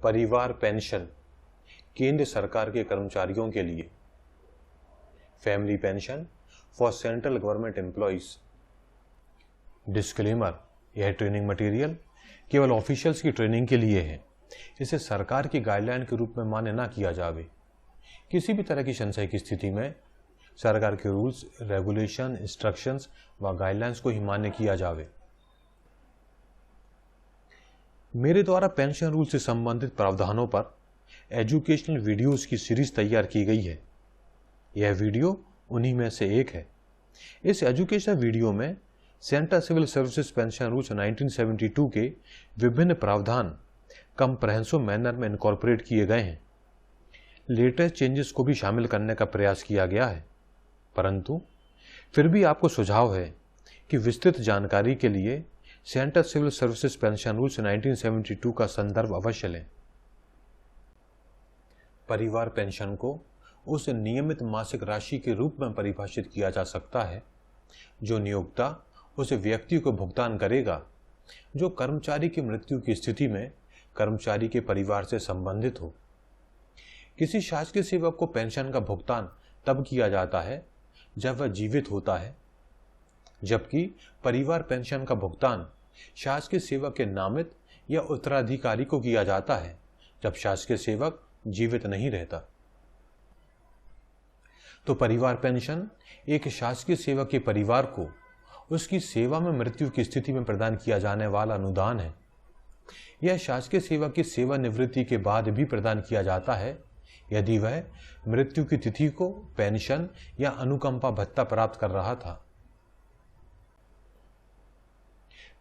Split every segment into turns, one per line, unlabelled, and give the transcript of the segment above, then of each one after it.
परिवार पेंशन केंद्र सरकार के कर्मचारियों के लिए। Family pension for central government employees. Disclaimer, यह ट्रेनिंग मटेरियल केवल ऑफिशियल्स की ट्रेनिंग के लिए है। इसे सरकार की गाइडलाइन के रूप में मान्य ना किया जावे। किसी भी तरह की संशय की स्थिति में सरकार के रूल्स, रेगुलेशन, इंस्ट्रक्शंस व गाइडलाइंस को ही मान्य किया जावे। मेरे द्वारा पेंशन रूल से संबंधित प्रावधानों पर एजुकेशनल वीडियोस की सीरीज तैयार की गई है। यह वीडियो उन्हीं में से एक है। इस एजुकेशनल वीडियो में central civil services pension rules 1972 के विभिन्न प्रावधान कंप्रहेंसिव मैनर में इनकॉर्पोरेट किए गए हैं। लेटेस्ट चेंजेस को भी शामिल करने का प्रयास किया गया है, परंतु फिर भी आपको सुझाव है कि विस्तृत जानकारी के लिए central civil services pension rules 1972 का संदर्भ अवश्य लें। परिवार पेंशन को उस नियमित मासिक राशि के रूप में परिभाषित किया जा सकता है जो नियोक्ता उस व्यक्ति को भुगतान करेगा जो कर्मचारी की मृत्यु की स्थिति में कर्मचारी के परिवार से संबंधित हो। किसी शासकीय सेवक को पेंशन का भुगतान तब किया जाता है जब वह जीवित होता है, जबकि परिवार पेंशन का भुगतान शासकीय सेवक के नामित या उत्तराधिकारी को किया जाता है जब शासकीय सेवक जीवित नहीं रहता। तो परिवार पेंशन एक शासकीय सेवक के परिवार को उसकी सेवा में मृत्यु की स्थिति में प्रदान किया जाने वाला अनुदान है। यह शासकीय सेवक की सेवानिवृत्ति के बाद भी प्रदान किया जाता है यदि वह मृत्यु की तिथि को पेंशन या अनुकंपा भत्ता प्राप्त कर रहा था।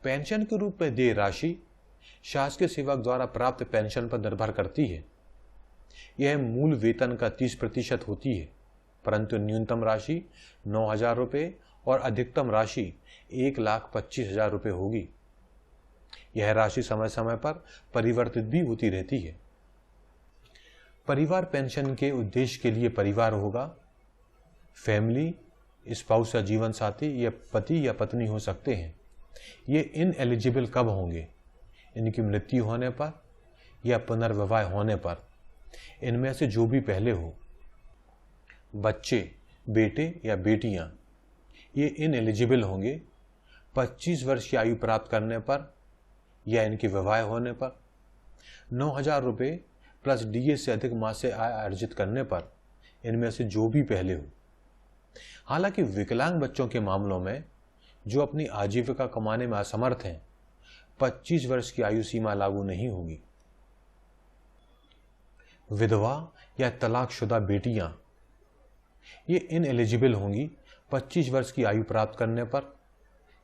पेंशन के रूप में देय राशि शासकीय सेवक द्वारा प्राप्त पेंशन पर निर्भर करती है। यह मूल वेतन का 30% होती है, परंतु न्यूनतम राशि 9,000 रुपये और अधिकतम राशि 1,25,000 रुपये होगी। यह राशि समय समय पर परिवर्तित भी होती रहती है। परिवार पेंशन के उद्देश्य के लिए परिवार होगा। फैमिली, स्पाउस या जीवन साथी या पति या पत्नी हो सकते हैं। ये इनएलिजिबल कब होंगे? इनकी मृत्यु होने पर या पुनर्विवाह होने पर, इनमें से जो भी पहले हो। बच्चे, बेटे या बेटियां, ये इनएलिजिबल होंगे 25 वर्ष की आयु प्राप्त करने पर या इनके विवाह होने पर, 9,000 रुपये प्लस डीए से अधिक मासिक आय अर्जित करने पर, इनमें से जो भी पहले हो। हालांकि विकलांग बच्चों के मामलों में जो अपनी आजीविका कमाने में असमर्थ हैं, 25 वर्ष की आयु सीमा लागू नहीं होगी। विधवा या तलाकशुदा बेटियां, ये इनएलिजिबल होंगी 25 वर्ष की आयु प्राप्त करने पर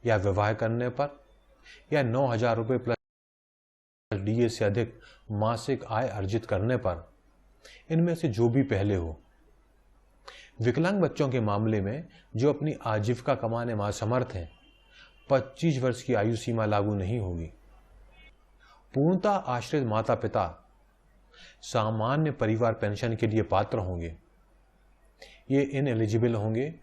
या विवाह करने पर या 9,000 रुपये प्लस डीए से अधिक मासिक आय अर्जित करने पर, इनमें से जो भी पहले हो। विकलांग बच्चों के मामले में जो अपनी आजीविका कमाने में असमर्थ हैं, 25 वर्ष की आयु सीमा लागू नहीं होगी। पूर्णतः आश्रित माता पिता सामान्य परिवार पेंशन के लिए पात्र होंगे। ये इनएलिजिबल होंगे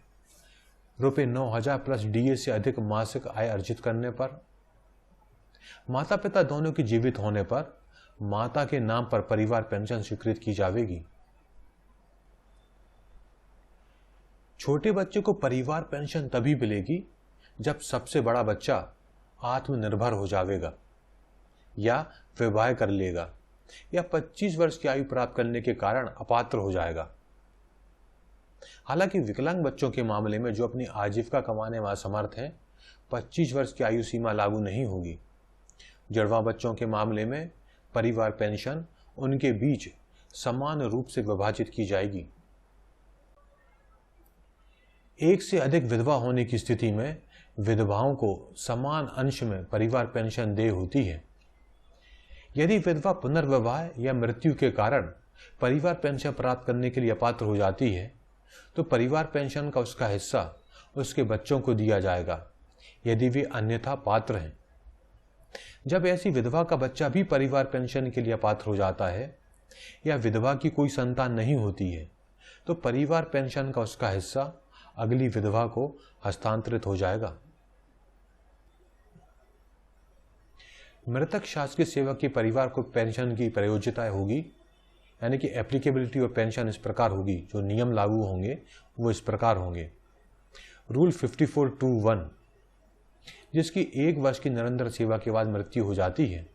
रुपये 9,000 प्लस डीए से अधिक मासिक आय अर्जित करने पर। माता पिता दोनों के जीवित होने पर माता के नाम पर परिवार पेंशन स्वीकृत की जाएगी। छोटे बच्चे को परिवार पेंशन तभी मिलेगी जब सबसे बड़ा बच्चा आत्मनिर्भर हो जाएगा या विवाह कर लेगा या 25 वर्ष की आयु प्राप्त करने के कारण अपात्र हो जाएगा। हालांकि विकलांग बच्चों के मामले में जो अपनी आजीविका कमाने में असमर्थ हैं, 25 वर्ष की आयु सीमा लागू नहीं होगी। जुड़वा बच्चों के मामले में परिवार पेंशन उनके बीच समान रूप से विभाजित की जाएगी। एक से अधिक विधवा होने की स्थिति में विधवाओं को समान अंश में परिवार पेंशन देय होती है। यदि विधवा पुनर्विवाह या मृत्यु के कारण परिवार पेंशन प्राप्त करने के लिए अपात्र हो जाती है, तो परिवार पेंशन का उसका हिस्सा उसके बच्चों को दिया जाएगा यदि वे अन्यथा पात्र हैं। जब ऐसी विधवा का बच्चा भी परिवार पेंशन के लिए पात्र हो जाता है या विधवा की कोई संतान नहीं होती है, तो परिवार पेंशन का उसका हिस्सा अगली विधवा को हस्तांतरित हो जाएगा। मृतक शासकीय सेवक के परिवार को पेंशन की प्रयोज्यता होगी, यानी कि एप्लीकेबिलिटी ऑफ पेंशन इस प्रकार होगी, जो नियम लागू होंगे वो इस प्रकार होंगे। रूल 54(2)(1 जिसकी 1 वर्ष की निरंतर सेवा के बाद मृत्यु हो जाती है।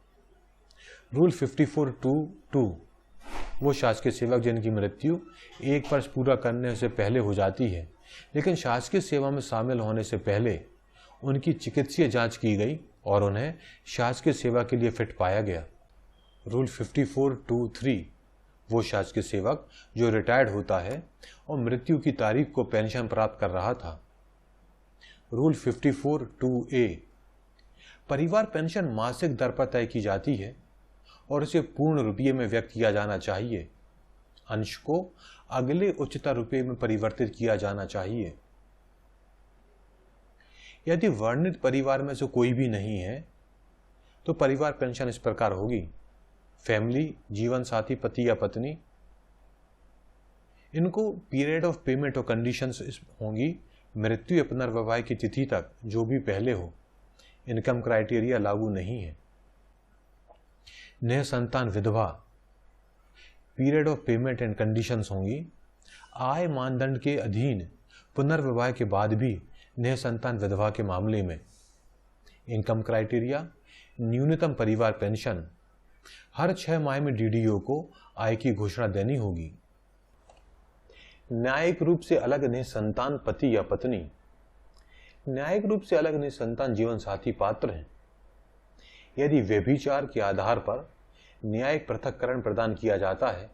रूल 54(2)(2 वो शासकीय सेवक जिनकी मृत्यु 1 वर्ष पूरा करने से पहले हो जाती है, लेकिन शासकीय सेवा में शामिल होने से पहले उनकी चिकित्सीय जांच की गई और उन्हें शासकीय सेवा के लिए फिट पाया गया। रूल 54(2)(3 वो शासकीय सेवक जो रिटायर्ड होता है और मृत्यु की तारीख को पेंशन प्राप्त कर रहा था। रूल 54(2)(a परिवार पेंशन मासिक दर पर तय की जाती है और इसे पूर्ण रुपये में व्यक्त किया जाना चाहिए। अंश को अगले उच्चतर रुपये में परिवर्तित किया जाना चाहिए। यदि वर्णित परिवार में से कोई भी नहीं है तो परिवार पेंशन इस प्रकार होगी। फैमिली, जीवन साथी, पति या पत्नी, इनको पीरियड ऑफ पेमेंट और कंडीशंस होंगी मृत्यु या पुनर्विवाह की तिथि तक, जो भी पहले हो। इनकम क्राइटेरिया लागू नहीं है। निसंतान विधवा, period of payment and conditions होंगी आय मानदंड के अधीन पुनर्विवाह के बाद भी निसंतान विधवा के मामले में। इनकम क्राइटेरिया न्यूनतम परिवार पेंशन, हर 6 माह में डीडीओ को आय की घोषणा देनी होगी। न्यायिक रूप से अलग निसंतान पति या पत्नी, न्यायिक रूप से अलग निसंतान जीवन साथी पात्र हैं। यदि व्यभिचार के आधार पर न्यायिक पृथक्करण प्रदान किया जाता है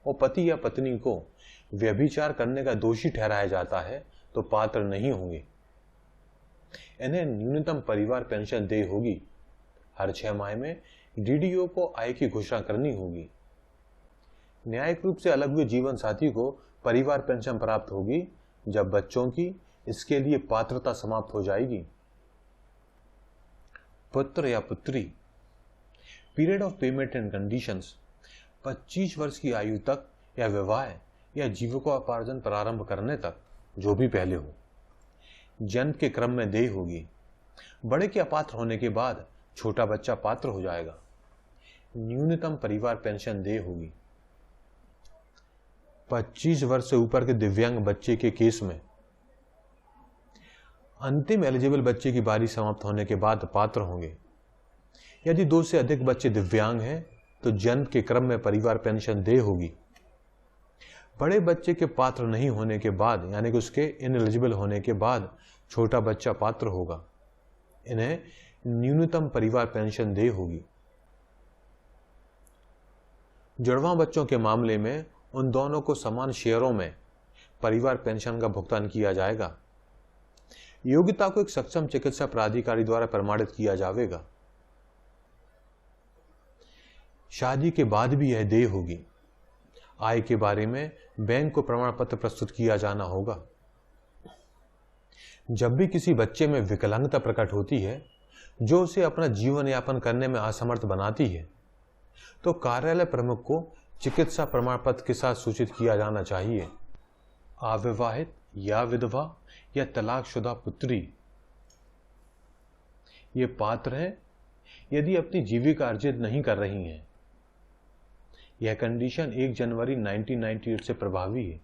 और पति या पत्नी को व्यभिचार करने का दोषी ठहराया जाता है तो पात्र नहीं होंगे। इन्हें न्यूनतम परिवार पेंशन देय होगी। हर 6 माह में डीडीओ को आय की घोषणा करनी होगी। न्यायिक रूप से अलग हुए जीवन साथी को परिवार पेंशन प्राप्त होगी जब बच्चों की इसके लिए पात्रता समाप्त हो जाएगी। पुत्र या पुत्री, period of payment and conditions 25 वर्ष की आयु तक या विवाह या जीविकोपार्जन प्रारंभ करने तक, जो भी पहले हो। जन्म के क्रम में देय होगी। बड़े के अपात्र होने के बाद छोटा बच्चा पात्र हो जाएगा। न्यूनतम परिवार पेंशन देय होगी। 25 वर्ष से ऊपर के दिव्यांग बच्चे के केस में अंतिम एलिजिबल बच्चे की बारी समाप्त होने के बाद पात्र होंगे। यदि 2 से अधिक बच्चे दिव्यांग हैं तो जन्म के क्रम में परिवार पेंशन देय होगी। बड़े बच्चे के पात्र नहीं होने के बाद, यानी कि उसके इनएलिजिबल होने के बाद छोटा बच्चा पात्र होगा। इन्हें न्यूनतम परिवार पेंशन देय होगी। जुड़वां बच्चों के मामले में उन दोनों को समान शेयरों में परिवार पेंशन का भुगतान किया जाएगा। योग्यता को एक सक्षम चिकित्सा प्राधिकारी द्वारा प्रमाणित किया जाएगा। शादी के बाद भी यह देय होगी। आय के बारे में बैंक को प्रमाण पत्र प्रस्तुत किया जाना होगा। जब भी किसी बच्चे में विकलांगता प्रकट होती है जो उसे अपना जीवन यापन करने में असमर्थ बनाती है, तो कार्यालय प्रमुख को चिकित्सा प्रमाण पत्र के साथ सूचित किया जाना चाहिए। अविवाहित या विधवा या तलाकशुदा पुत्री, ये पात्र हैं यदि अपनी जीविका अर्जित नहीं कर रही हैं। यह कंडीशन 1 जनवरी 1998 से प्रभावी है।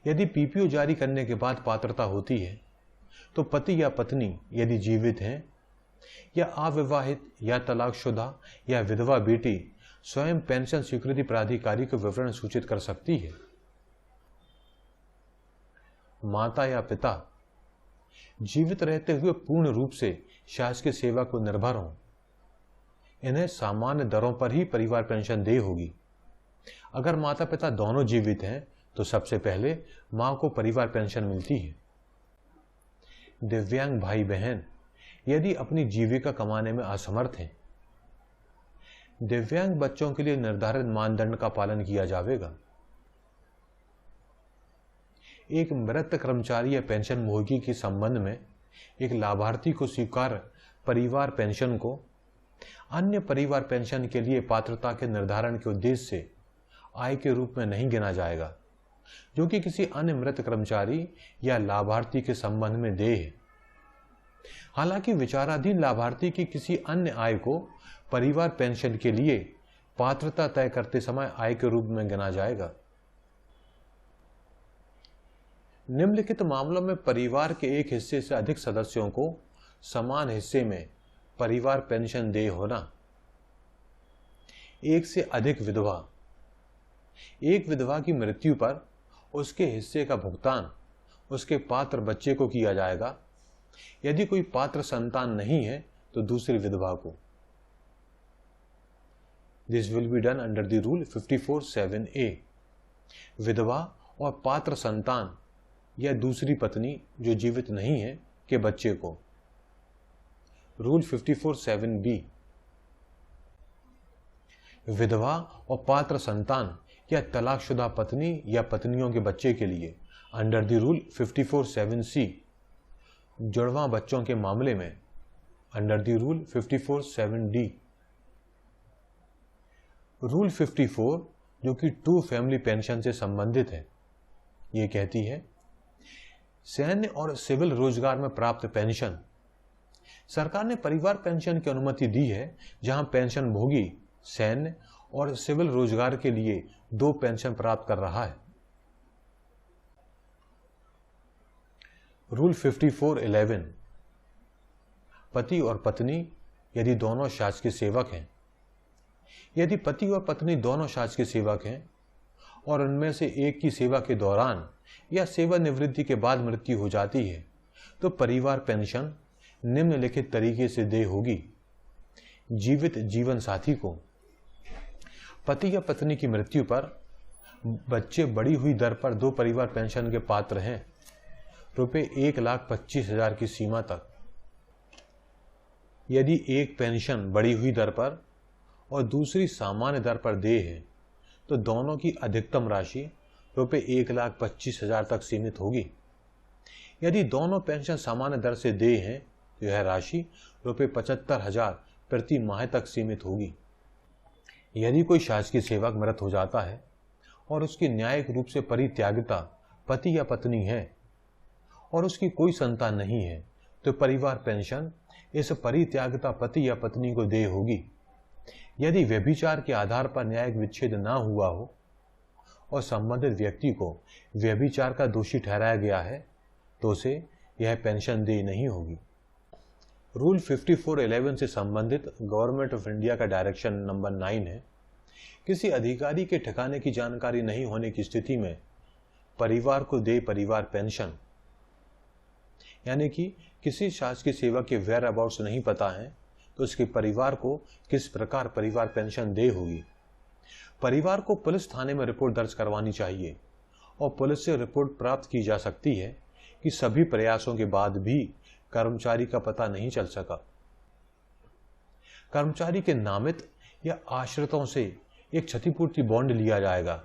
यदि पीपीओ जारी करने के बाद पात्रता होती है तो पति या पत्नी यदि जीवित हैं या अविवाहित या तलाकशुदा या विधवा बेटी स्वयं पेंशन स्वीकृति प्राधिकारी को विवरण सूचित कर सकती है। माता या पिता जीवित रहते हुए पूर्ण रूप से शासकीय सेवा को निर्भर हों। इन्हें सामान्य दरों पर ही परिवार पेंशन देय होगी। अगर माता पिता दोनों जीवित हैं तो सबसे पहले मां को परिवार पेंशन मिलती है। दिव्यांग भाई बहन यदि अपनी जीविका कमाने में असमर्थ हैं। दिव्यांग बच्चों के लिए निर्धारित मानदंड का पालन किया जाएगा। एक मृत कर्मचारी या पेंशन भोगी के संबंध में एक लाभार्थी को स्वीकार परिवार पेंशन को अन्य परिवार पेंशन के लिए पात्रता के निर्धारण के उद्देश्य से आय के रूप में नहीं गिना जाएगा, जो कि किसी अन्य मृत कर्मचारी या लाभार्थी के संबंध में देय है। हालांकि विचाराधीन लाभार्थी की किसी अन्य आय को परिवार पेंशन के लिए पात्रता तय करते समय आय के रूप में गिना जाएगा। निम्नलिखित मामलों में परिवार के एक हिस्से से अधिक सदस्यों को समान हिस्से में परिवार पेंशन देय होना। एक से अधिक विधवा। एक विधवा की मृत्यु पर उसके हिस्से का भुगतान उसके पात्र बच्चे को किया जाएगा। यदि कोई पात्र संतान नहीं है तो दूसरी विधवा को। This will be done under the rule 54(7)(a). विधवा और पात्र संतान या दूसरी पत्नी जो जीवित नहीं है के बच्चे को। Rule 54(7)(b). विधवा और पात्र संतान या तलाकशुदा पत्नी या पत्नियों के बच्चे के लिए अंडर द रूल 54(7)(c). जुड़वा बच्चों के मामले में under the rule 54(7)(d). Rule 54 जो कि टू फैमिली पेंशन से संबंधित है, ये कहती है सैन्य और सिविल रोजगार में प्राप्त पेंशन। सरकार ने परिवार पेंशन की अनुमति दी है जहां पेंशन भोगी सैन्य और सिविल रोजगार के लिए 2 पेंशन प्राप्त कर रहा है। रूल 54(11). पति और पत्नी यदि दोनों शासकीय सेवक हैं। यदि पति और पत्नी दोनों शासकीय सेवक हैं और उनमें से एक की सेवा के दौरान या सेवानिवृत्ति के बाद मृत्यु हो जाती है तो परिवार पेंशन निम्नलिखित तरीके से देय होगी। जीवित जीवन साथी को। पति या पत्नी की मृत्यु पर बच्चे बढ़ी हुई दर पर 2 परिवार पेंशन के पात्र हैं, रुपये 1,25,000 की सीमा तक। यदि एक पेंशन बढ़ी हुई दर पर और दूसरी सामान्य दर पर देय है तो दोनों की अधिकतम राशि रुपये 1,25,000 तक सीमित होगी। यदि दोनों पेंशन सामान्य दर से देय हैं तो यह राशि रुपये 75,000 प्रति माह तक सीमित होगी। यदि कोई शासकीय सेवक मृत हो जाता है और उसकी न्यायिक रूप से परित्यागिता पति या पत्नी है और उसकी कोई संतान नहीं है तो परिवार पेंशन इस परित्यागिता पति या पत्नी को देय होगी। यदि व्यभिचार के आधार पर न्यायिक विच्छेद ना हुआ हो और संबंधित व्यक्ति को व्यभिचार का दोषी ठहराया गया है तो उसे यह पेंशन देय नहीं होगी। रूल 54(11) से संबंधित गवर्नमेंट ऑफ इंडिया का डायरेक्शन नंबर 9 है। किसी अधिकारी के ठिकाने की जानकारी नहीं होने की स्थिति में परिवार को देय परिवार पेंशन, यानी कि किसी शासकीय सेवक के वेयर अबाउट्स नहीं पता है तो उसके परिवार को किस प्रकार परिवार पेंशन देय होगी। परिवार को पुलिस थाने में रिपोर्ट दर्ज करवानी चाहिए और पुलिस से रिपोर्ट प्राप्त की जा सकती है कि सभी प्रयासों के बाद भी कर्मचारी का पता नहीं चल सका। कर्मचारी के नामित या आश्रितों से एक क्षतिपूर्ति बॉन्ड लिया जाएगा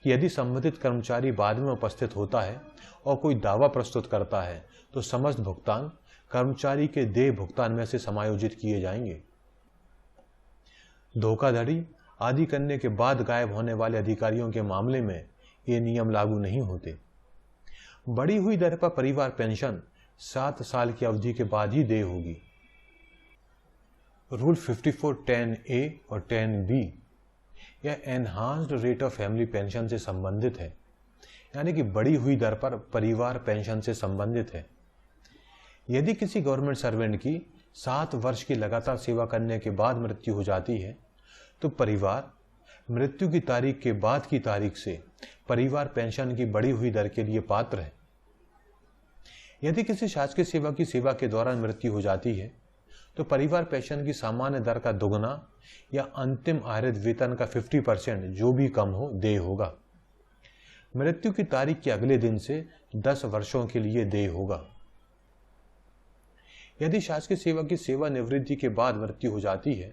कि यदि संबंधित कर्मचारी बाद में उपस्थित होता है और कोई दावा प्रस्तुत करता है तो समस्त भुगतान कर्मचारी के देय भुगतान में से समायोजित किए जाएंगे। धोखाधड़ी आदि करने के बाद गायब होने वाले अधिकारियों के मामले में ये नियम लागू नहीं होते। बढ़ी हुई दर पर परिवार पेंशन 7 साल की अवधि के बाद ही देय होगी। रूल 54(10)(a) और 10(b) यह enhanced rate of family pension से संबंधित है, यानी कि बढ़ी हुई दर पर परिवार पेंशन से संबंधित है। यदि किसी गवर्नमेंट सर्वेंट की 7 वर्ष की लगातार सेवा करने के बाद मृत्यु हो जाती है तो परिवार मृत्यु की तारीख के बाद की तारीख से परिवार पेंशन की बढ़ी हुई दर के लिए पात्र है। यदि किसी शासकीय सेवा की सेवा के दौरान मृत्यु हो जाती है तो परिवार पेंशन की सामान्य दर का दुगना या अंतिम आहरित वेतन का 50% जो भी कम हो देय होगा। मृत्यु की तारीख के अगले दिन से 10 वर्षों के लिए देय होगा। यदि शासकीय सेवा की सेवानिवृत्ति के बाद मृत्यु हो जाती है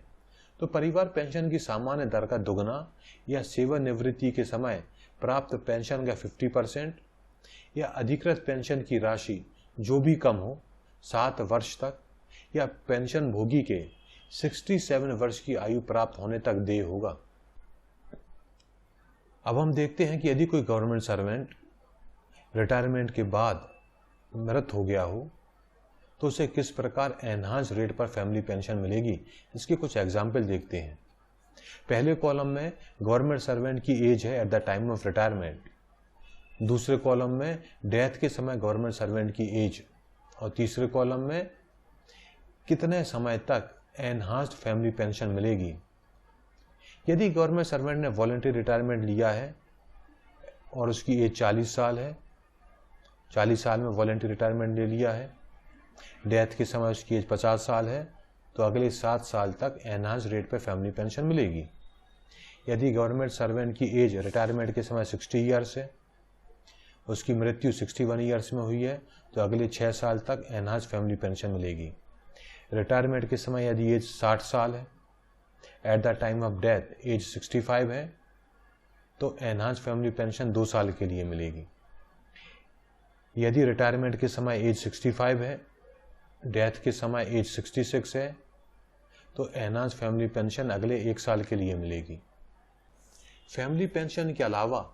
तो परिवार पेंशन की सामान्य दर का दुगना या सेवानिवृत्ति के समय प्राप्त पेंशन का 50% या अधिकृत पेंशन की राशि जो भी कम हो 7 वर्ष तक या पेंशन भोगी के 67 वर्ष की आयु प्राप्त होने तक देय होगा। अब हम देखते हैं कि यदि कोई गवर्नमेंट सर्वेंट रिटायरमेंट के बाद मृत हो गया हो तो उसे किस प्रकार एनहांस रेट पर फैमिली पेंशन मिलेगी, इसके कुछ एग्जाम्पल देखते हैं। पहले कॉलम में गवर्नमेंट सर्वेंट की एज है at the time of retirement, दूसरे कॉलम में डेथ के समय गवर्नमेंट सर्वेंट की एज, और तीसरे कॉलम में कितने समय तक एनहांस्ड फैमिली पेंशन मिलेगी। यदि गवर्नमेंट सर्वेंट ने वॉलंटरी रिटायरमेंट लिया है और उसकी एज 40 साल है, 40 साल में वॉलंटरी रिटायरमेंट ले लिया है, डेथ के समय उसकी एज 50 साल है, तो अगले 7 साल तक एनहांस रेट पे फैमिली पेंशन मिलेगी। यदि गवर्नमेंट सर्वेंट की एज रिटायरमेंट के समय 60 ईयर्स है, उसकी मृत्यु 61 ईयर्स में हुई है, तो अगले 6 साल तक एनहांस फैमिली पेंशन मिलेगी। रिटायरमेंट के समय यदि एज 60 साल है, at the time of death age 65 है, तो एनहांस फैमिली पेंशन 2 साल के लिए मिलेगी। यदि रिटायरमेंट के समय एज 65 है, डेथ के समय एज 66 है, तो एनहांस फैमिली पेंशन अगले 1 साल के लिए मिलेगी। फैमिली पेंशन के अलावा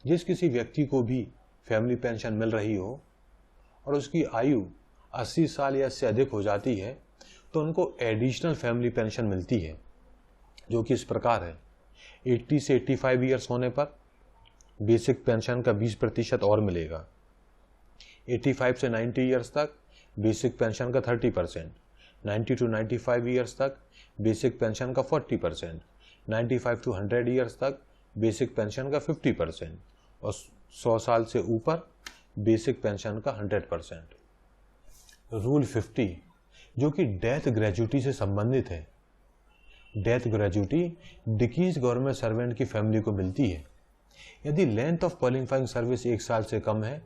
जिस किसी व्यक्ति को भी फैमिली पेंशन मिल रही हो और उसकी आयु 80 साल या इससे अधिक हो जाती है, तो उनको एडिशनल फैमिली पेंशन मिलती है, जो कि इस प्रकार है। 80 से 85 ईयर्स होने पर बेसिक पेंशन का 20% और मिलेगा। 85 से 90 ईयर्स तक बेसिक पेंशन का 30%, 90 टू 95 ईयर्स तक बेसिक पेंशन का 40%, 95 टू 100 ईयर्स तक बेसिक पेंशन का 50% और 100 साल से ऊपर बेसिक पेंशन का 100%। रूल 50 जो कि डेथ ग्रेजुटी से संबंधित है। डेथ ग्रेजुटी डिकीज गवर्नमेंट सर्वेंट की फैमिली को मिलती है। यदि लेंथ ऑफ क्वालिफाइंग सर्विस 1 साल से कम है,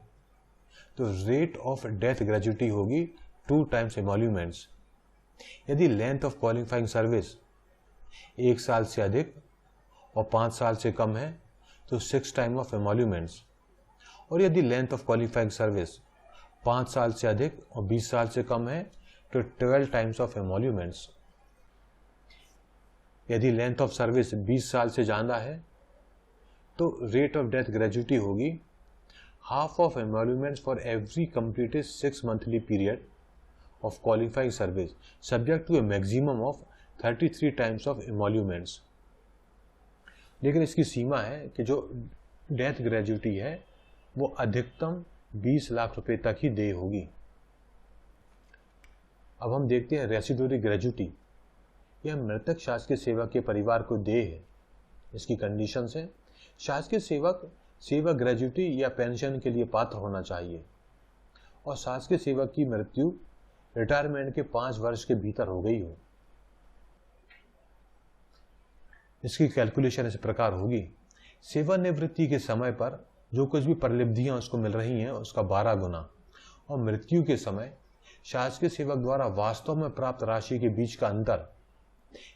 तो रेट ऑफ डेथ ग्रेजुटी होगी 2 टाइम्स एमोल्यूमेंट्स। यदि लेंथ ऑफ क्वालिफाइंग सर्विस 1 साल से अधिक और 5 साल से कम है, तो 6 टाइम ऑफ एमोल्यूमेंट्स। और यदि लेंथ ऑफ क्वालिफाइंग सर्विस 5 साल से अधिक और 20 साल से कम है, तो 12 टाइम्स ऑफ एमोल्यूमेंट्स। यदि लेंथ ऑफ सर्विस 20 साल से ज़्यादा है, तो रेट ऑफ डेथ ग्रेजुटी होगी half of emoluments for every completed 6 monthly period of qualifying service, subject to a maximum of 33 times of emoluments। लेकिन इसकी सीमा है कि जो डेथ ग्रेजुटी है वो अधिकतम 20 लाख रुपए तक ही देय होगी। अब हम देखते हैं रेसिडुअरी ग्रेजुटी। यह मृतक शासकीय सेवक के परिवार को देय है। इसकी कंडीशंस है, शासकीय सेवक सेवक ग्रेजुटी या पेंशन के लिए पात्र होना चाहिए और शासकीय सेवक की मृत्यु रिटायरमेंट के 5 वर्ष के भीतर हो गई हो। इसकी कैलकुलेशन इस प्रकार होगी, सेवानिवृत्ति के समय पर जो कुछ भी परिलब्धियां उसको मिल रही हैं उसका 12 गुना, और मृत्यु के समय शासकीय सेवक द्वारा वास्तव में प्राप्त राशि के बीच का अंतर,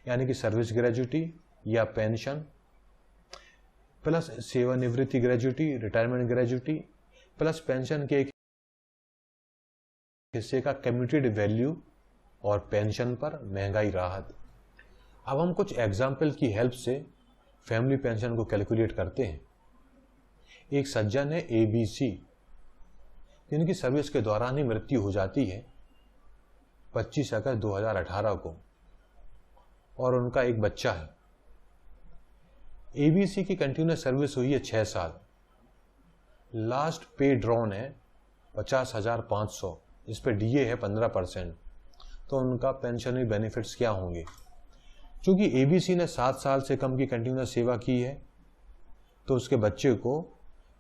यानी कि सर्विस ग्रेजुटी या पेंशन प्लस सेवानिवृत्ति gratuity, retirement gratuity plus pension के एक हिस्से का कम्यूटेड वैल्यू और पेंशन पर महंगाई राहत। अब हम कुछ एग्जाम्पल की हेल्प से फैमिली पेंशन को कैलकुलेट करते हैं। एक सज्जन है ABC, जिनकी सर्विस के दौरान ही मृत्यु हो जाती है 25 अगस्त 2018 को, और उनका एक बच्चा है। ABC की कंटिन्यूस सर्विस हुई है 6 साल। लास्ट पे ड्रॉन है 50,500, इस पे DA है 15%। तो उनका पेंशनरी बेनिफिट्स क्या होंगे? क्योंकि ABC ने 7 साल से कम की कंटिन्यूस सेवा की है, तो उसके बच्चे को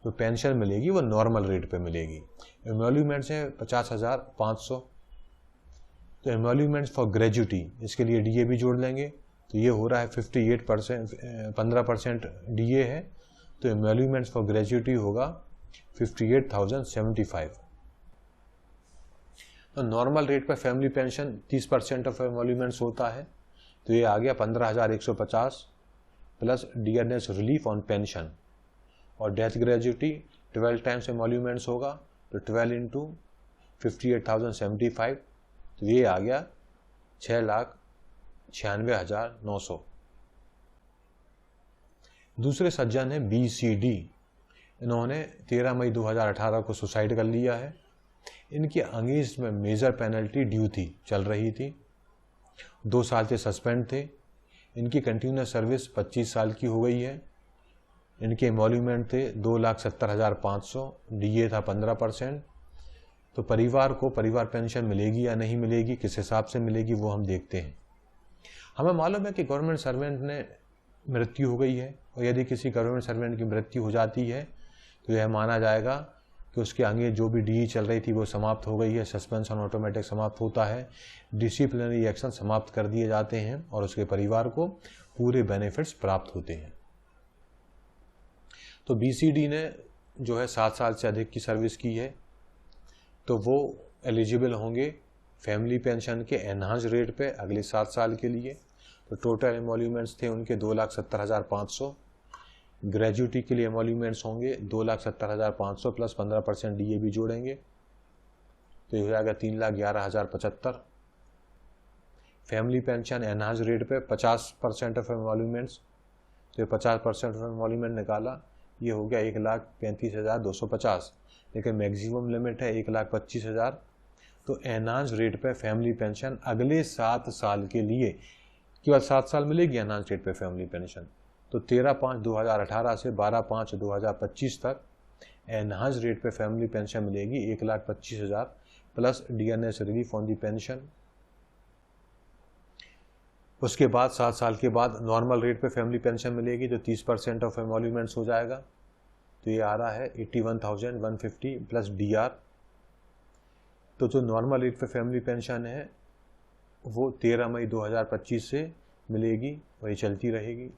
जो पेंशन मिलेगी वो नॉर्मल रेट पे मिलेगी। एमोल्यूमेंट्स है 50,500, तो एमोल्यूमेंट्स फॉर ग्रेजुटी, इसके लिए DA भी जोड़ लेंगे, तो ये हो रहा है 58%, 15% DA है, तो एमोल्यूमेंट्स फॉर ग्रेजुटी होगा 58,075। तो नॉर्मल रेट पर फैमिली पेंशन 30% ऑफ एमोल्यूमेंट्स होता है, तो ये आ गया 15,150 plus dearness relief on pension, और डेथ ग्रेजुटी 12 टाइम्स एमोल्यूमेंट्स होगा, तो 12 इंटू 58,075, तो ये आ गया 6,96,900। दूसरे सज्जन है BCD, इन्होंने 13 मई 2018 को सुसाइड कर लिया है। इनके अगेंस्ट में मेजर पेनल्टी ड्यू थी, चल रही थी, 2 साल से सस्पेंड थे। इनकी कंटिन्यूस सर्विस 25 साल की हो गई है। इनके एमोल्यूमेंट थे 2,70,500, डीए था 15%। तो परिवार को परिवार पेंशन मिलेगी या नहीं मिलेगी, किस हिसाब से मिलेगी, वो हम देखते हैं। हमें मालूम है कि गवर्नमेंट सर्वेंट ने मृत्यु हो गई है, और यदि किसी गवर्नमेंट सर्वेंट की मृत्यु हो जाती है तो यह माना जाएगा कि उसके आगे जो भी डीई चल रही थी वो समाप्त हो गई है, सस्पेंशन ऑटोमेटिक समाप्त होता है, डिसिप्लिनरी एक्शन समाप्त कर दिए जाते हैं और उसके परिवार को पूरे बेनिफिट्स प्राप्त होते हैं। तो बीसीडी ने जो है 7 साल से अधिक की सर्विस की है तो वो एलिजिबल होंगे फैमिली पेंशन के एनहांस रेट पे अगले 7 साल के लिए। तो टोटल एमोल्यूमेंट्स थे उनके 2,70,500। ग्रेजुटी के लिए एमोल्यूमेंट्स होंगे 2,70,500 प्लस 15% डीए भी जोड़ेंगे तो ये हो जाएगा 3,11,075। फैमिली पेंशन एनहांस रेट पे 50% ऑफ एमोल्यूमेंट्स, तो 50% ऑफ एमोल्यूमेंट निकाला, ये हो गया 1,35,250, लेकिन मैक्सिमम लिमिट है 1,25,000। तो एनहांस रेट पे फैमिली पेंशन अगले 7 साल के लिए केवल 7 साल मिलेगी एनहांस रेट पे फैमिली पेंशन। तो 13/5/2018 से 12/5/2025 तक एनहांस रेट पे फैमिली पेंशन मिलेगी 1,25,000 plus DNS relief on the pension. उसके बाद 7 साल के बाद नॉर्मल रेट पे फैमिली पेंशन मिलेगी तो 30% ऑफ एमोल्यूमेंट्स हो जाएगा। तो ये आ रहा है 81,150 प्लस डीआर। तो जो नॉर्मल रेट पे फैमिली पेंशन है वो 13 मई 2025 से मिलेगी, वही चलती रहेगी।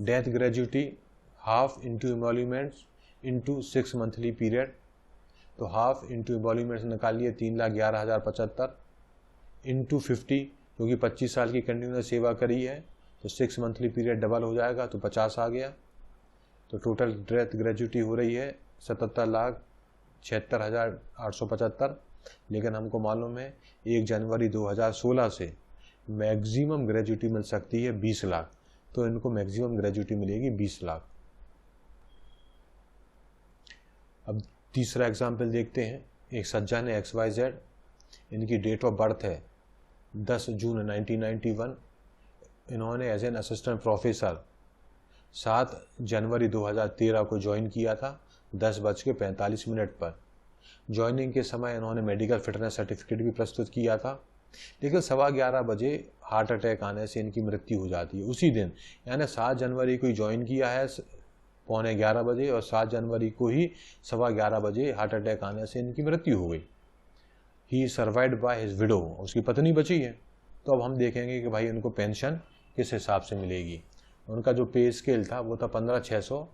Death gratuity half into emoluments into 6 monthly period. तो हाफ इंटू एमोल्यूमेंट्स निकालिए 3,11,075 इंटू 50, क्योंकि 25 साल की कंटिन्यूस सेवा करी है तो 6 मंथली पीरियड डबल हो जाएगा तो 50 आ गया। तो टोटल डेथ ग्रेजुटी हो रही है 77,76,875। लेकिन हमको मालूम है 1 जनवरी 2016 से मैक्सिमम ग्रेजुटी मिल सकती है 20 लाख, तो इनको मैक्सिमम ग्रेजुटी मिलेगी 20 लाख। अब तीसरा एग्जाम्पल देखते हैं। एक सज्जन है XYZ, इनकी डेट ऑफ बर्थ है 10 जून 1991। इन्होंने एज एन असिस्टेंट प्रोफेसर 7 जनवरी 2013 को ज्वाइन किया था 10:45 पर। ज्वाइनिंग के समय इन्होंने मेडिकल फिटनेस सर्टिफिकेट भी प्रस्तुत किया था, लेकिन 11:15 बजे हार्ट अटैक आने से इनकी मृत्यु हो जाती है उसी दिन। यानी 7 जनवरी को ही ज्वाइन किया है 11:15 बजे और 7 जनवरी को ही 11:15 बजे हार्ट अटैक आने से इनकी मृत्यु हो गई। ही सर्वाइव्ड बाय हिज विडो, उसकी पत्नी बची है। तो अब हम देखेंगे कि भाई उनको पेंशन किस हिसाब से मिलेगी। उनका जो पे स्केल था वो था 15,600,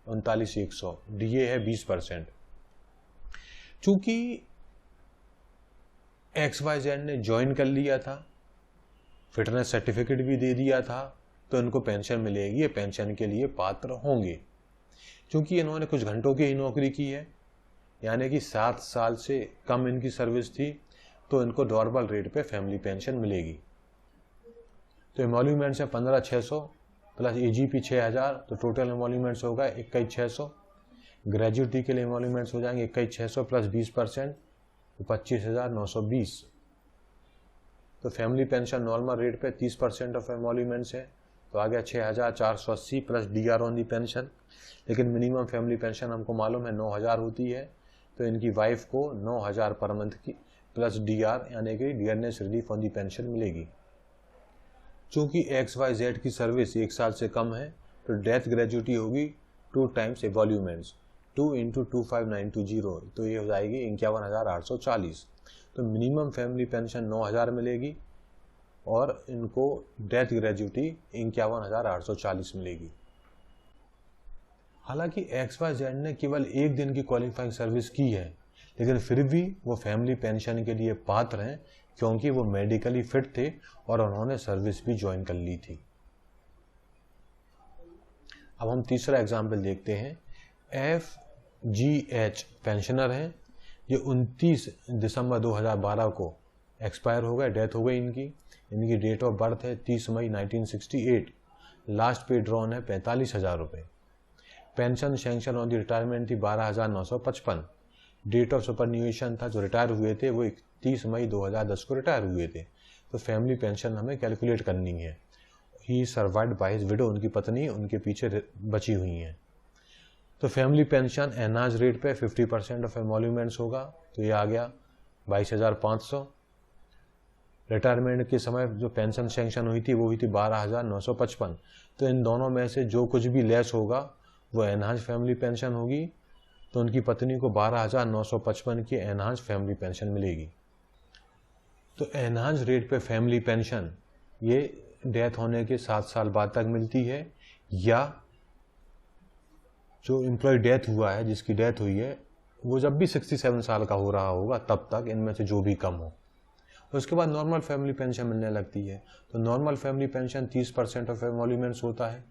39,100, डीए है 20%। चूंकि XYZ ने ज्वाइन कर लिया था, फिटनेस सर्टिफिकेट भी दे दिया था, तो इनको पेंशन मिलेगी, ये पेंशन के लिए पात्र होंगे। चूंकि इन्होंने कुछ घंटों की ही नौकरी की है, यानी कि 7 साल से कम इनकी सर्विस थी, तो इनको नॉर्मल रेट पे फैमिली पेंशन मिलेगी। तो एमोल्यूमेंट्स है 15,600 प्लस एजीपी 6,000, तो टोटल एमोल्यूमेंट्स होगा 21,600। ग्रेजुटी के लिए एमोल्यूमेंट्स हो जाएंगे 21,600 प्लस 20%, तो 25,920। तो फैमिली पेंशन नॉर्मल रेट पे 30% ऑफ एमोल्यूमेंट्स है, तो आ गया 6,480 plus DR on the pension. लेकिन मिनिमम फैमिली पेंशन हमको मालूम है 9,000 होती है, तो इनकी वाइफ को 9,000 पर मंथ की प्लस डीआर यानी कि DNS relief on the pension मिलेगी। चूंकि XYZ की सर्विस 1 साल से कम है तो डेथ ग्रेजुटी होगी 2 टाइम्स एवोल्यूमेंट्स, 2 × 25,920, तो ये हो जाएगी 51,840। तो मिनिमम फैमिली पेंशन 9,000 मिलेगी और इनको डेथ ग्रेजुटी 51,840 मिलेगी। हालांकि XYZ ने केवल 1 दिन की क्वालिफाइंग सर्विस की है, लेकिन फिर भी वो फैमिली पेंशन के लिए पात्र हैं क्योंकि वो मेडिकली फिट थे और उन्होंने सर्विस भी ज्वाइन कर ली थी। अब हम तीसरा एग्जाम्पल देखते हैं। FGH पेंशनर हैं, ये 29 दिसंबर 2012 को एक्सपायर हो गए, डेथ हो गई इनकी। इनकी डेट ऑफ बर्थ है 30 मई 1968। लास्ट पे ड्रॉन है 45,000 रुपये। Pension sanction on the retirement थी 12,955। डेट ऑफ सुपरन्यूएशन था, जो रिटायर हुए थे वो 31 मई 2010 को रिटायर हुए थे। तो फैमिली पेंशन हमें कैलकुलेट करनी है। ही सर्वाइव्ड बाय हिज विडो, उनकी पत्नी उनके पीछे बची हुई हैं। तो फैमिली पेंशन एनहांस रेट पे 50% ऑफ एमोल्यूमेंट्स होगा, तो ये आ गया 22,500। रिटायरमेंट के समय जो पेंशन सैंक्शन हुई थी वो हुई थी 12,955। तो इन दोनों में से जो कुछ भी लेस होगा वो एनहांस फैमिली पेंशन होगी। तो उनकी पत्नी को 12,955 की एनहांस फैमिली पेंशन मिलेगी। तो एनहांस रेट पे फैमिली पेंशन ये डेथ होने के 7 साल बाद तक मिलती है, या जो एम्प्लॉय डेथ हुआ है, जिसकी डेथ हुई है, वो जब भी 67 साल का हो रहा होगा तब तक, इनमें से जो भी कम हो। उसके बाद नॉर्मल फैमिली पेंशन मिलने लगती है। तो नॉर्मल फैमिली पेंशन 30% ऑफ एमोल्यूमेंट्स होता है,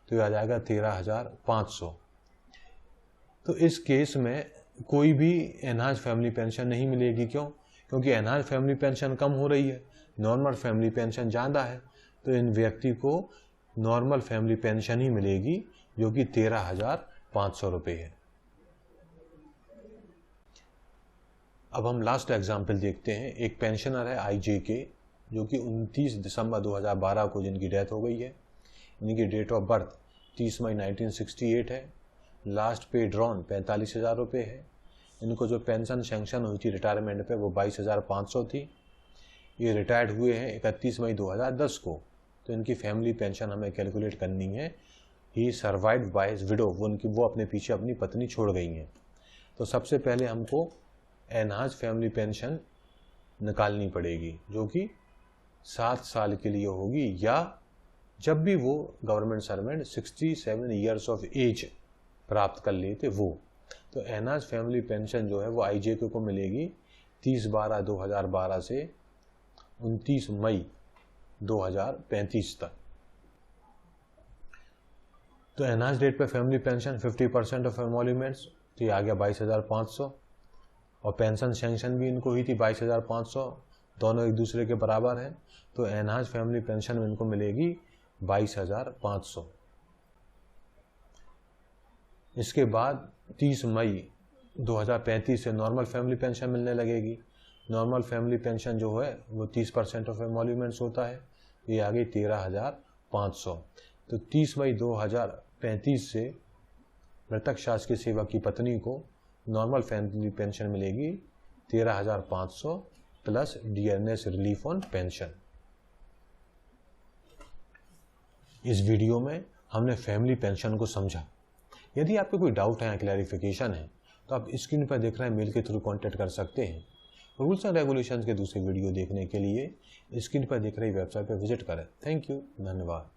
तो ये आ जाएगा 13,500। तो इस केस में कोई भी एनहांस फैमिली पेंशन नहीं मिलेगी। क्यों? क्योंकि एनहांस फैमिली पेंशन कम हो रही है, नॉर्मल फैमिली पेंशन ज़्यादा है। तो इन व्यक्ति को नॉर्मल फैमिली पेंशन ही मिलेगी, जो कि 13,500 रुपये है। अब हम लास्ट एग्जाम्पल देखते हैं। एक पेंशनर है IJK, जो कि 29 दिसंबर 2012 को जिनकी डेथ हो गई है। इनकी डेट ऑफ बर्थ 30 मई 1968 है। लास्ट पे ड्रॉन 45,000 रुपये है। इनको जो पेंशन सैंक्शन हुई थी रिटायरमेंट पे वो 22,500 थी। ये रिटायर्ड हुए हैं 31 मई 2010 को। तो इनकी फैमिली पेंशन हमें कैलकुलेट करनी है। ही सर्वाइव्ड बाय हिज विडो, वो अपने पीछे अपनी पत्नी छोड़ गई हैं। तो सबसे पहले हमको एनहांस फैमिली पेंशन निकालनी पड़ेगी, जो कि 7 साल के लिए होगी, या जब भी वो government servant 67 years of age प्राप्त कर लेते वो। तो एनहांस फैमिली पेंशन जो है वो IJK को मिलेगी 30/12/2012 से 29 मई 2035 तक। तो एनहांस डेट पे फैमिली पेंशन 50% ऑफ एमोल्यूमेंट्स, तो ये आ गया 22,500। और पेंशन सैंक्शन भी इनको हुई थी 22,500, दोनों एक दूसरे के बराबर हैं। तो एनहांस फैमिली पेंशन इनको मिलेगी 22,500। इसके बाद 30 मई 2035 से नॉर्मल फैमिली पेंशन मिलने लगेगी। नॉर्मल फैमिली पेंशन जो है वो 30% ऑफ एमोल्यूमेंट्स होता है, ये आ गई 13,500। तो 30 मई 2035 से मृतक शासकीय सेवक की पत्नी को नॉर्मल फैमिली पेंशन मिलेगी 13,500 plus dearness relief on pension. इस वीडियो में हमने फैमिली पेंशन को समझा। यदि आपको कोई डाउट है या क्लैरिफिकेशन है तो आप स्क्रीन पर देख रहे मेल के थ्रू कांटेक्ट कर सकते हैं। रूल्स एंड रेगुलेशंस के दूसरे वीडियो देखने के लिए स्क्रीन पर दिख रही वेबसाइट पर विजिट करें। थैंक यू, धन्यवाद।